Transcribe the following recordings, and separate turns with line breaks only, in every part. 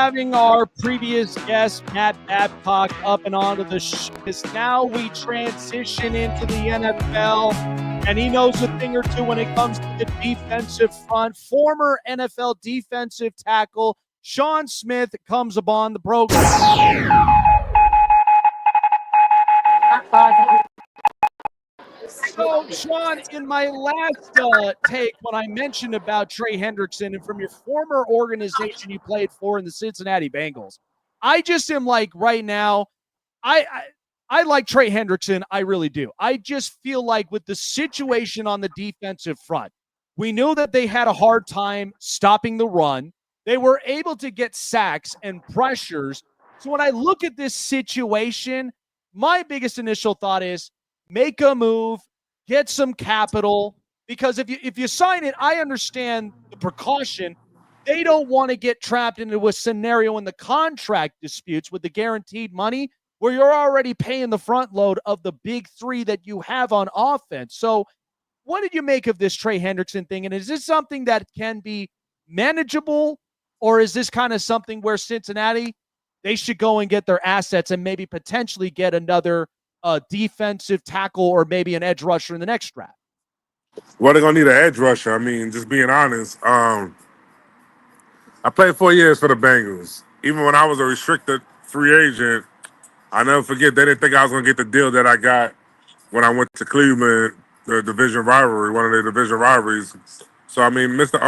having our previous guest, Matt Babcock, up and onto the show. Now we transition into the NFL, and he knows a thing or two when it comes to the defensive front. Former NFL defensive tackle Shaun Smith comes upon the program. So, Shaun, in my last take, when I mentioned about Trey Hendrickson and from your former organization you played for in the Cincinnati Bengals, I just am like right now, I like Trey Hendrickson. I really do. I just feel like with the situation on the defensive front, we knew that they had a hard time stopping the run. They were able to get sacks and pressures. So when I look at this situation, my biggest initial thought is make a move, get some capital, because if you sign it, I understand the precaution. They don't want to get trapped into a scenario in the contract disputes with the guaranteed money where you're already paying the front load of the big three that you have on offense. So what did you make of this Trey Hendrickson thing? And is this something that can be manageable, or is this kind of something where Cincinnati, they should go and get their assets and maybe potentially get another defensive tackle or maybe an edge rusher in the next draft?
Well, they're going to need an edge rusher. I mean, just being honest. I played 4 years for the Bengals. Even when I was a restricted free agent, I never forget they didn't think I was going to get the deal that I got when I went to Cleveland, the division rivalry, one of their division rivalries. So, I mean, Mr.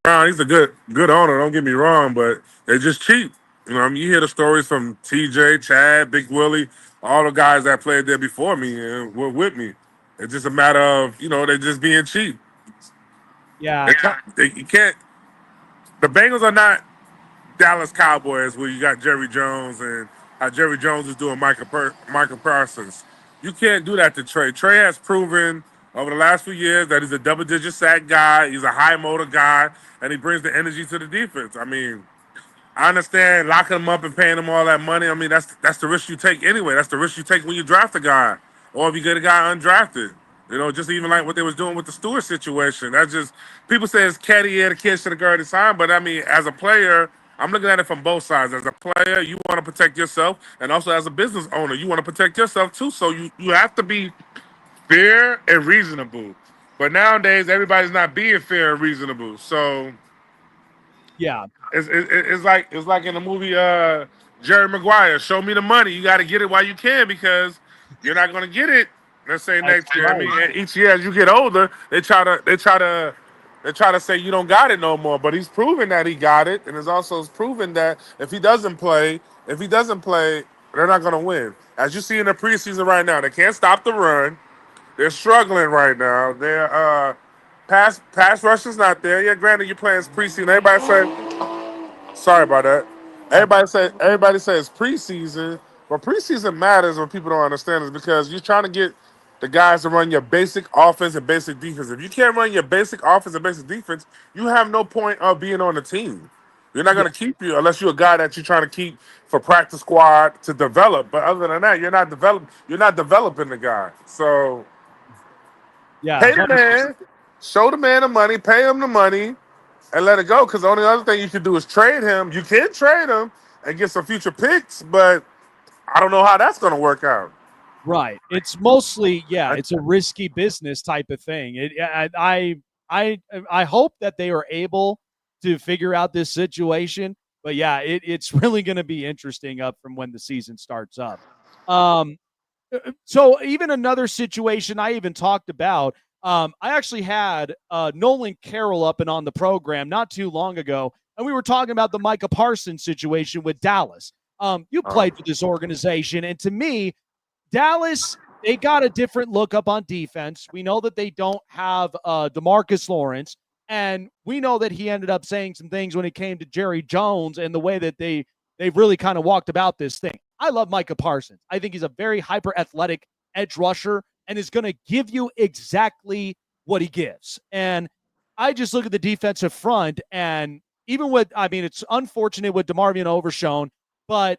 Brown, he's a good owner, don't get me wrong, but they're just cheap. You know, I mean, you hear the stories from TJ, Chad, Big Willie, all the guys that played there before me and were with me. It's just a matter of, they're just being cheap.
Yeah.
You can't. The Bengals are not Dallas Cowboys where you got Jerry Jones and how Jerry Jones is doing Micah Parsons. You can't do that to Trey. Trey has proven over the last few years that he's a double-digit sack guy, he's a high-motor guy, and he brings the energy to the defense. I mean, I understand locking him up and paying him all that money. I mean, that's the risk you take anyway. That's the risk you take when you draft a guy or if you get a guy undrafted. Just even like what they was doing with the Stewart situation. That's just, people say it's catty, yeah, the kid should have guarded time, but I mean, as a player, I'm looking at it from both sides. As a player, you want to protect yourself, and also as a business owner, you want to protect yourself too. So you have to be fair and reasonable. But nowadays, everybody's not being fair and reasonable. So
yeah,
it's like in the movie Jerry Maguire. Show me the money. You got to get it while you can because you're not going to get it. Let's say next year.
Right.
I mean, each year as you get older, they try to say you don't got it no more. But he's proven that he got it, and it's also proven that if he doesn't play, they're not going to win. As you see in the preseason right now, they can't stop the run. They're struggling right now. They're pass rush is not there. Yeah, granted, you're playing preseason. Everybody say, sorry about that. Everybody say it's preseason. But preseason matters when people don't understand it because you're trying to get the guys to run your basic offense and basic defense. If you can't run your basic offense and basic defense, you have no point of being on the team. You're not going to keep you unless you're a guy that you're trying to keep for practice squad to develop. But other than that, you're not developing the guy. So
Yeah.
pay the man, show the man the money, pay him the money, and let it go. Because the only other thing you can do is trade him. You can trade him and get some future picks, but I don't know how that's going to work out.
Right. It's mostly, it's a risky business type of thing. I hope that they are able to figure out this situation. But yeah, it's really going to be interesting up from when the season starts up. So even another situation I even talked about, I actually had Nolan Carroll up and on the program not too long ago, and we were talking about the Micah Parsons situation with Dallas. You played for this organization, and to me, Dallas, they got a different look up on defense. We know that they don't have DeMarcus Lawrence, and we know that he ended up saying some things when it came to Jerry Jones and the way that they've really kind of walked about this thing. I love Micah Parsons. I think he's a very hyper-athletic edge rusher and is going to give you exactly what he gives. And I just look at the defensive front, and even it's unfortunate with DeMarvion Overshown, but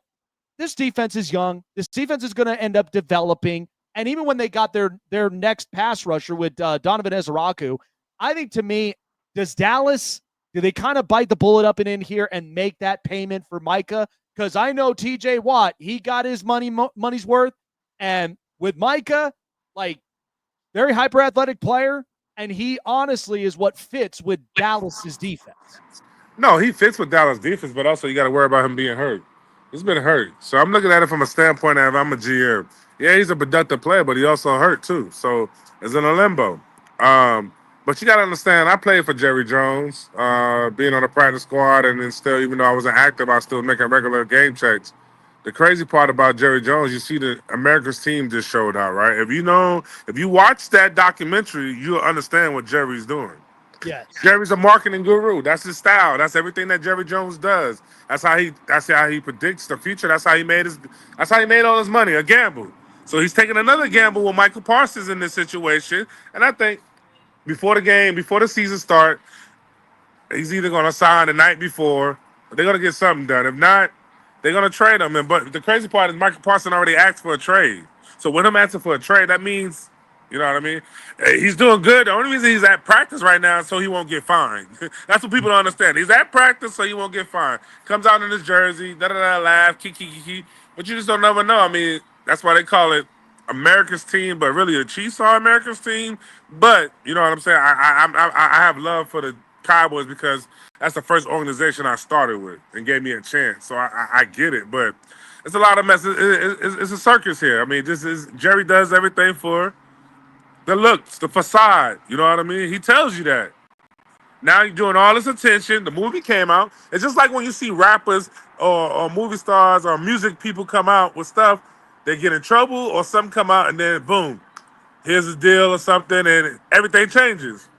this defense is young. This defense is going to end up developing. And even when they got their next pass rusher with Donovan Ezeraku, I think to me, does Dallas Do they kind of bite the bullet up and in here and make that payment for Micah? Because I know TJ Watt, he got his money's worth. And with Micah, like, very hyper athletic player, and he honestly is what fits with Dallas's defense.
No, he fits with Dallas defense, but also you got to worry about him being hurt. He's been hurt. So I'm looking at it from a standpoint of I'm a GM. Yeah, he's a productive player, but he also hurt too. So it's in a limbo. But you got to understand, I played for Jerry Jones, being on the practice squad, and then still, even though I wasn't active, I was still making regular game checks. The crazy part about Jerry Jones, you see the America's team just showed out, right? If you watch that documentary, you'll understand what Jerry's doing.
Yes.
Jerry's a marketing guru. That's his style. That's everything that Jerry Jones does. That's how he predicts the future. That's how he made all his money, a gamble. So he's taking another gamble with Michael Parsons in this situation. And I think before the season start, he's either going to sign the night before, or they're going to get something done. If not, they're going to trade him. But the crazy part is Michael Parsons already asked for a trade. So with him asking for a trade, that means, you know what I mean? He's doing good. The only reason he's at practice right now is so he won't get fined. That's what people don't understand. He's at practice so he won't get fined. Comes out in his jersey, da-da-da, laugh, kiki. But you just don't never know. I mean, that's why they call it America's team, but really the Chiefs are America's team. But you know what I'm saying? I have love for the Cowboys because that's the first organization I started with and gave me a chance. So I get it, but it's a lot of mess. It's a circus here. I mean, Jerry does everything for the looks, the facade. You know what I mean? He tells you that. Now you're doing all this attention. The movie came out. It's just like when you see rappers or movie stars or music people come out with stuff, they get in trouble or something come out and then boom, here's a deal or something and everything changes.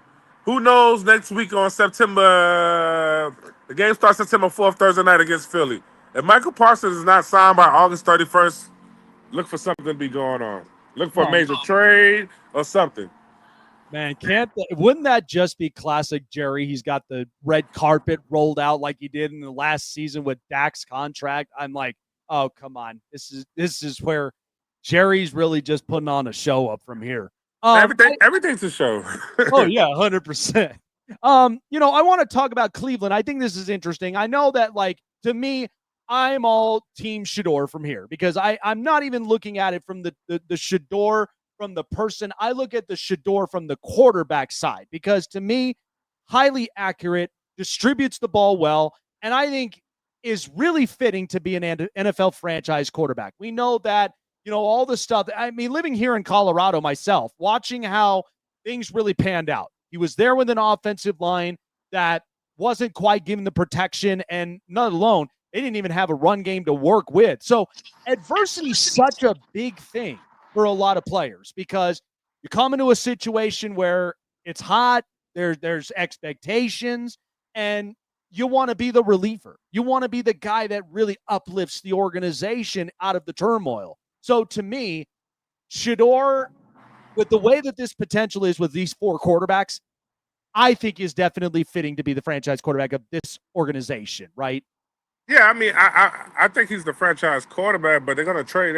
Who knows next week on the game starts September 4th, Thursday night against Philly. If Michael Parsons is not signed by August 31st, look for something to be going on. Look for a major trade or something.
Man, wouldn't that just be classic Jerry? He's got the red carpet rolled out like he did in the last season with Dak's contract. I'm like, oh, come on. This is where Jerry's really just putting on a show up from here.
Everything's a show.
Oh, yeah, 100%. I want to talk about Cleveland. I think this is interesting. I know that, like, to me, I'm all team Shedeur from here because I'm not even looking at it from the Shedeur from the person. I look at the Shedeur from the quarterback side because to me, highly accurate, distributes the ball well, and I think is really fitting to be an NFL franchise quarterback. We know that, all the stuff. I mean, living here in Colorado myself, watching how things really panned out. He was there with an offensive line that wasn't quite given the protection, and not alone, they didn't even have a run game to work with. So adversity is such a big thing for a lot of players because you come into a situation where it's hot, there's expectations, and you want to be the reliever. You want to be the guy that really uplifts the organization out of the turmoil. So to me, Shedeur, with the way that this potential is with these four quarterbacks, I think is definitely fitting to be the franchise quarterback of this organization, right?
Yeah, I mean, I think he's the franchise quarterback, but they got to trade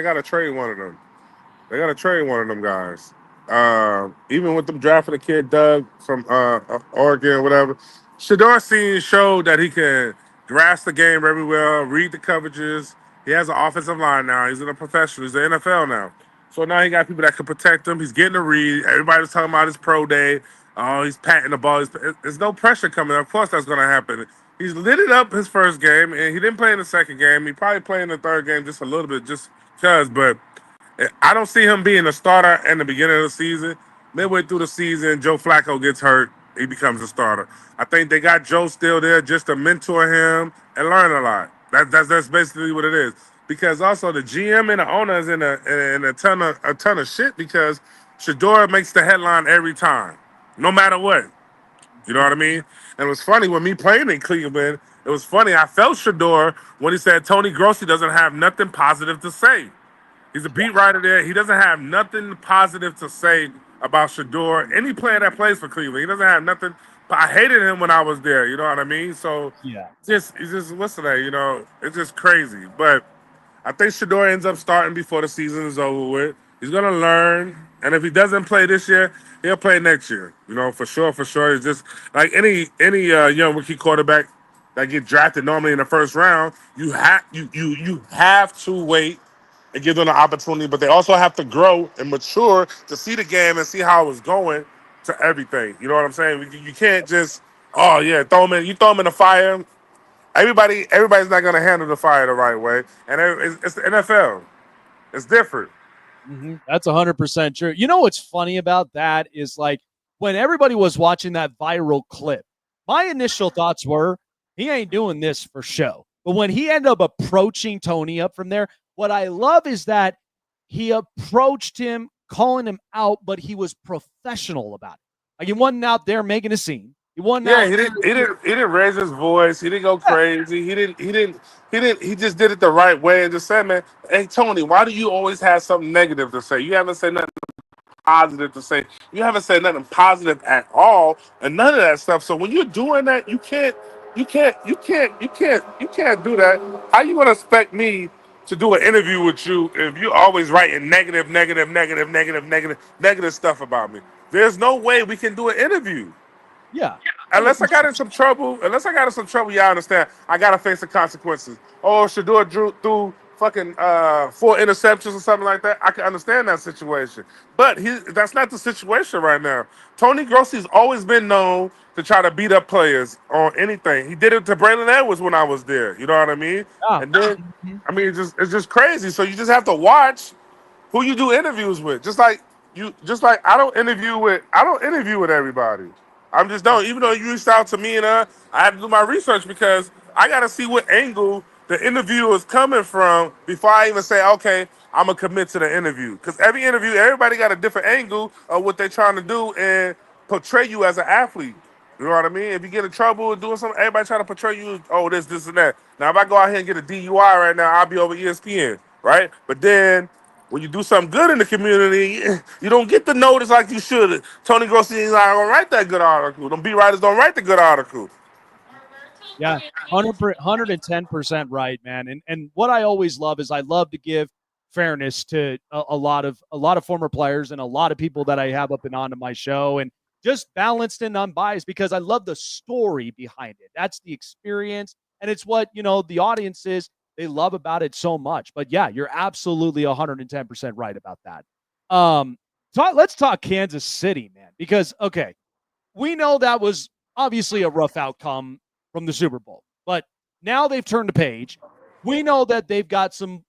one of them. They got to trade one of them guys. Even with them drafting a kid, Doug, from Oregon, whatever, Shedeur showed that he can grasp the game very well, read the coverages. He has an offensive line now. He's in a professional. He's in the NFL now. So now he got people that can protect him. He's getting a read. Everybody's talking about his pro day. Oh, he's patting the ball. There's no pressure coming. Of course that's going to happen. He's lit it up his first game, and he didn't play in the second game. He probably played in the third game just a little bit just because, but I don't see him being a starter in the beginning of the season. Midway through the season, Joe Flacco gets hurt. He becomes a starter. I think they got Joe still there just to mentor him and learn a lot. That's basically what it is. Because also the GM and the owner is in a ton of shit because Shedeur makes the headline every time, no matter what. You know what I mean? And it was funny when me playing in Cleveland. It was funny. I felt Shedeur when he said Tony Grossi doesn't have nothing positive to say. He's a beat writer there. He doesn't have nothing positive to say about Shedeur. Any player that plays for Cleveland, he doesn't have nothing. I hated him when I was there. You know what I mean? So
yeah,
he's just listen to it's just crazy. But I think Shedeur ends up starting before the season is over with. He's gonna learn, and if he doesn't play this year, he'll play next year. For sure, for sure. It's just like any young rookie quarterback that get drafted normally in the first round. You have to wait and give them the opportunity, but they also have to grow and mature to see the game and see how it's going to everything. You know what I'm saying? You can't just throw them in. You throw them in the fire. Everybody's not gonna handle the fire the right way, and it's the NFL. It's different.
That's 100% true. You know what's funny about that is like when everybody was watching that viral clip, my initial thoughts were he ain't doing this for show. But when he ended up approaching Tony up from there, what I love is that he approached him, calling him out, but he was professional about it. Like he wasn't out there making a scene. He wasn't
Yeah,
out
he
there.
didn't. He didn't. He didn't raise his voice. He didn't go
Yeah,
crazy. He didn't. He didn't. He didn't. He just did it the right way and just said, "Man, hey Tony, why do you always have something negative to say? You haven't said nothing positive to say. You haven't said nothing positive at all, and none of that stuff. So when you're doing that, you can't do that. How you gonna expect me to do an interview with you if you're always writing negative stuff about me? There's no way we can do an interview.
yeah,
Unless I got
100%.
in some trouble, y'all understand. I gotta face the consequences. Oh, Shedeur drew through fucking 4 interceptions or something like that. I can understand that situation, but that's not the situation right now. Tony Grossi's always been known to try to beat up players on anything. He did it to Braylon Edwards when I was there. You know what I mean?
Yeah.
And then,
Mhm.
I mean, it's just crazy. So you just have to watch who you do interviews with. Just like I don't interview with everybody. I'm just don't. Even though you reached out to me and I had to do my research because I got to see what angle the interview is coming from before I even say, okay, I'm gonna commit to the interview. Because every interview, everybody got a different angle of what they're trying to do and portray you as an athlete. You know what I mean? If you get in trouble doing something, everybody try to portray you, oh, this, and that. Now, if I go out here and get a DUI right now, I'll be over ESPN, right? But then when you do something good in the community, you don't get the notice like you should. Tony Grossi is not gonna write that good article. Them B writers don't write the good article.
Yeah, 110% right, man. And what I always love is I love to give fairness to a lot of former players and a lot of people that I have up and onto my show, and just balanced and unbiased because I love the story behind it. That's the experience, and it's what the audience is. They love about it so much. But yeah, you're absolutely 110% right about that. Um, let's talk Kansas City, man, because okay, we know that was obviously a rough outcome from the Super Bowl, but now they've turned the page. We know that they've got some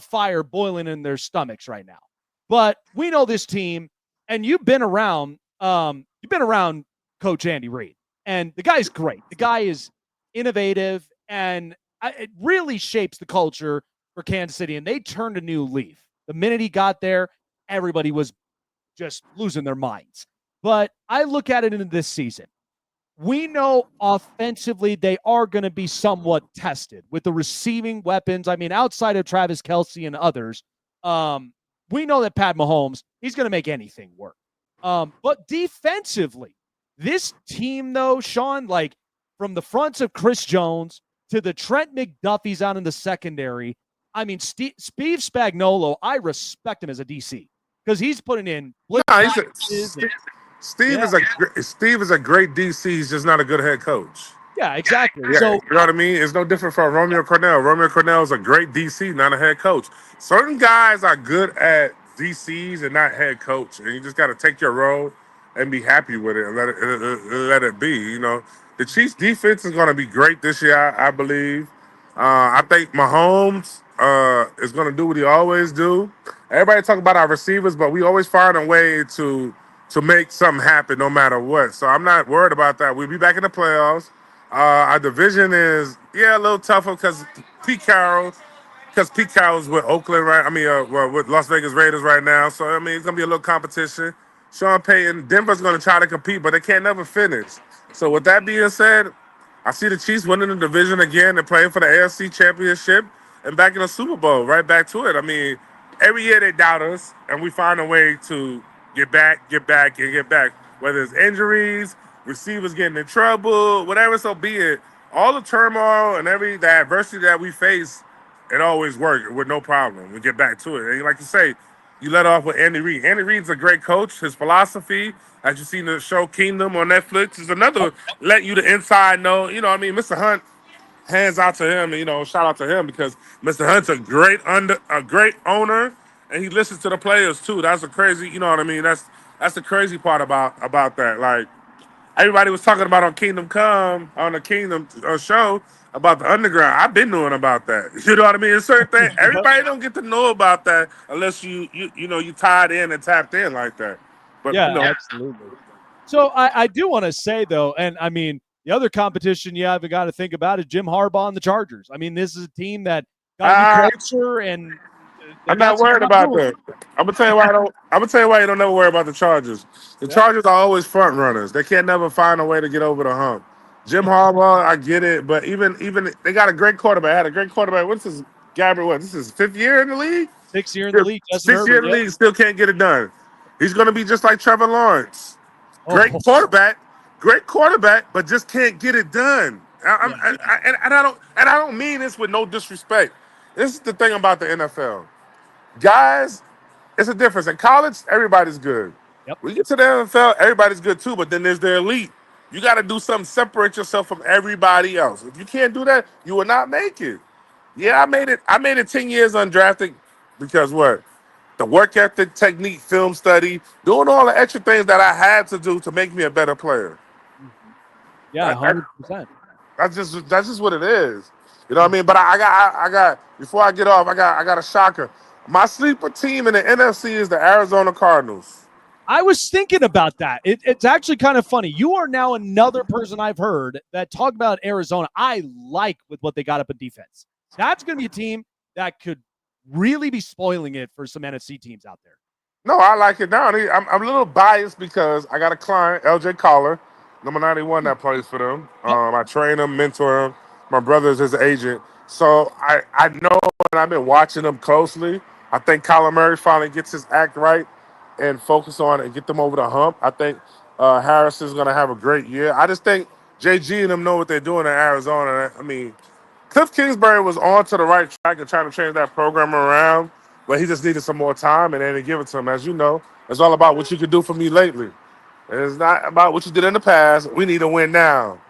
fire boiling in their stomachs right now. But we know this team, and you've been around Coach Andy Reid, and the guy's great. The guy is innovative, and it really shapes the culture for Kansas City. And they turned a new leaf the minute he got there. Everybody was just losing their minds. But I look at it in this season. We know offensively they are going to be somewhat tested with the receiving weapons. I mean, outside of Travis Kelce and others, um, we know that Pat Mahomes, he's going to make anything work. But defensively, this team, though, Shaun, like from the fronts of Chris Jones to the Trent McDuffies out in the secondary, I mean, Steve Spagnuolo, I respect him as a DC because he's putting in blitz
Nah,
packages and
Steve
yeah,
is a great DC. He's just not a good head coach.
yeah, exactly.
Yeah,
So
you know what I mean? It's no different from Romeo Cornell. Romeo Cornell is a great DC, not a head coach. Certain guys are good at DCs and not head coach, and you just got to take your role and be happy with it and let it be. The Chiefs' defense is going to be great this year, I believe. I think Mahomes is going to do what he always do. Everybody talk about our receivers, but we always find a way to make something happen no matter what. So I'm not worried about that. We'll be back in the playoffs. Our division is a little tougher because Pete Carroll's with Oakland, right? I mean, with Las Vegas Raiders right now. So I mean, it's gonna be a little competition. Sean Payton, Denver's gonna try to compete, but they can't never finish. So with that being said, I see the Chiefs winning the division again and playing for the AFC Championship and back in the Super Bowl. Right back to it. I mean, every year they doubt us, and we find a way to get back, and get back. Whether it's injuries, receivers getting in trouble, whatever so be it. All the turmoil and the adversity that we face, it always worked with no problem. We get back to it. And like you say, you let off with Andy Reid. Andy Reid's a great coach. His philosophy, as you seen the show Kingdom on Netflix, is another let you the inside know. You know what I mean? Mr. Hunt, hands out to him, and shout out to him because Mr. Hunt's a great owner, and he listens to the players too. That's a crazy, you know what I mean? That's the crazy part about that. Like everybody was talking about on Kingdom Come on the Kingdom show about the underground. I've been knowing about that. You know what I mean? It's certain thing. Everybody don't get to know about that unless you tied in and tapped in like that. But
Yeah, absolutely. So I do want to say though, and I mean the other competition you haven't got to think about is Jim Harbaugh and the Chargers. I mean, this is a team that got a new culture and they
I'm
got
not
some
worried
stuff
about
going.
that. I'm gonna tell you why I don't. I'm gonna tell you why you don't never worry about the Chargers. The
Yeah.
Chargers are always front runners. They can't never find a way to get over the hump. Jim Harbaugh, I get it, but even they got a great quarterback. Had a great quarterback. What's his Gabriel? What? This is his fifth year in the league.
6 year in the league, Justin
Sixth year
Herbert.
in the
Yep.
league, still can't get it done. He's gonna be just like Trevor Lawrence. Great
Oh,
quarterback, but just can't get it done.
yeah.
And I don't mean this with no disrespect. This is the thing about the NFL. Guys, it's a difference. In college, everybody's good.
Yep.
When you get to the NFL, everybody's good too, but then there's the elite. You got to do something, separate yourself from everybody else. If you can't do that, you will not make it. Yeah, I made it. I made it 10 years undrafted because what? The work ethic, technique, film study, doing all the extra things that I had to do to make me a better player.
Mhm. Yeah,
That, that,
100%.
that's just what it is. You know what I mean? But I got before I get off, I got a shocker. My sleeper team in the NFC is the Arizona Cardinals.
I was thinking about that. It's actually kind of funny. You are now another person I've heard that talk about Arizona. I like with what they got up in defense. That's going to be a team that could really be spoiling it for some NFC teams out there.
No, I like it now. I'm a little biased because I got a client, LJ Collar, number 91 that plays for them.
Yep.
I train him, mentor him. My brother is his agent. So I know and I've been watching them closely. I think Kyler Murray finally gets his act right and focus on it and get them over the hump. I think Harris is going to have a great year. I just think JG and them know what they're doing in Arizona. I mean, Cliff Kingsbury was on to the right track and trying to change that program around, but he just needed some more time, and they didn't give it to him. As you know, it's all about what you could do for me lately. And it's not about what you did in the past. We need to win now.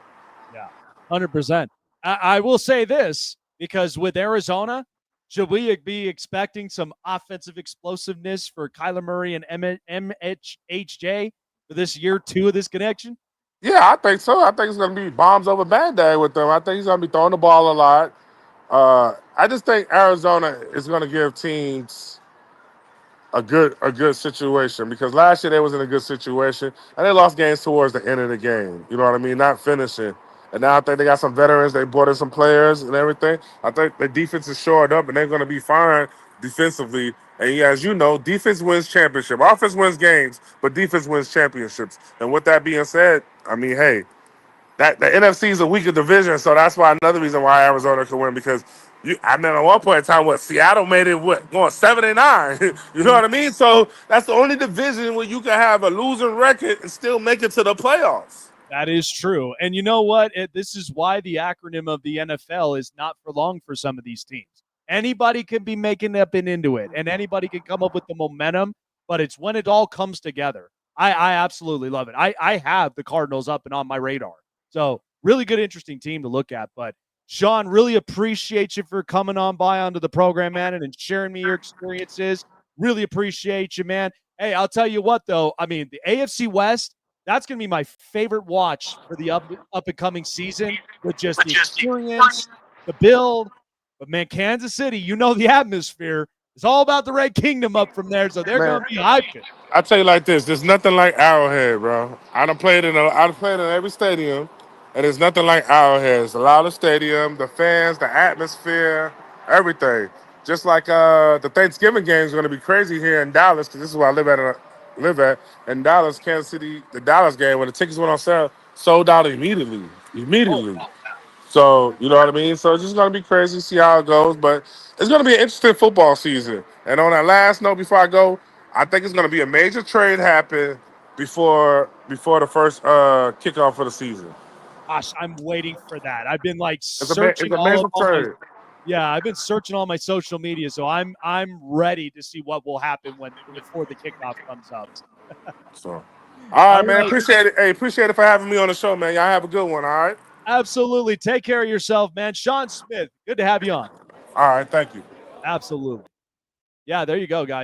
Yeah, 100%. I will say this because with Arizona, should we be expecting some offensive explosiveness for Kyler Murray and MHJ for this year two of this connection?
Yeah, I think so. I think it's going to be bombs over Band-Aid with them. I think he's going to be throwing the ball a lot. I just think Arizona is going to give teams a good situation because last year they was in a good situation and they lost games towards the end of the game. You know what I mean? Not finishing. And now I think they got some veterans. They brought in some players and everything. I think the defense is shored up and they're going to be fine defensively. And yeah, as you know, defense wins championship. Offense wins games, but defense wins championships. And with that being said, I mean, hey, that the NFC is a weaker division, so that's why another reason why Arizona could win because I remember at one point in time what Seattle made it going 7-9. You know what I mean? So that's the only division where you can have a losing record and still make it to the playoffs.
That is true. And you know what? This is why the acronym of the NFL is not for long for some of these teams. Anybody can be making up and into it, and anybody can come up with the momentum, but it's when it all comes together. I absolutely love it. I have the Cardinals up and on my radar. So really good, interesting team to look at. But Shaun, really appreciate you for coming on by onto the program, man, and sharing me your experiences. Really appreciate you, man. Hey, I'll tell you what, though. I mean, the AFC West, that's going to be my favorite watch for the up and coming season with just the experience, the build. But man, Kansas City, you know the atmosphere. It's all about the Red Kingdom up from there, so they're
Man,
going to be hyping.
I tell you like this: there's nothing like Arrowhead, bro. I've played in every stadium, and there's nothing like Arrowhead. It's a louder stadium, the fans, the atmosphere, everything. Just like the Thanksgiving game is going to be crazy here in Dallas because this is where I live at in Dallas, Kansas City. The Dallas game when the tickets went on sale, sold out immediately.
Oh,
Immediately. So, you know what I mean? So it's just gonna be crazy, see how it goes. But it's gonna be an interesting football season. And on that last note, before I go, I think it's gonna be a major trade happen before the first kickoff for the season.
gosh, I'm waiting for that. I've been like
It's a
searching
major
all my
trade.
Yeah, I've been searching all my social media, so I'm ready to see what will happen before the kickoff comes up.
So, all
All
right, man.
right.
Appreciate it. Hey, appreciate it for having me on the show, man. Y'all have a good one. All right.
Absolutely. Take care of yourself, man. Shaun Smith, good to have you on.
All right. Thank you.
Absolutely. Yeah, there you go, guys.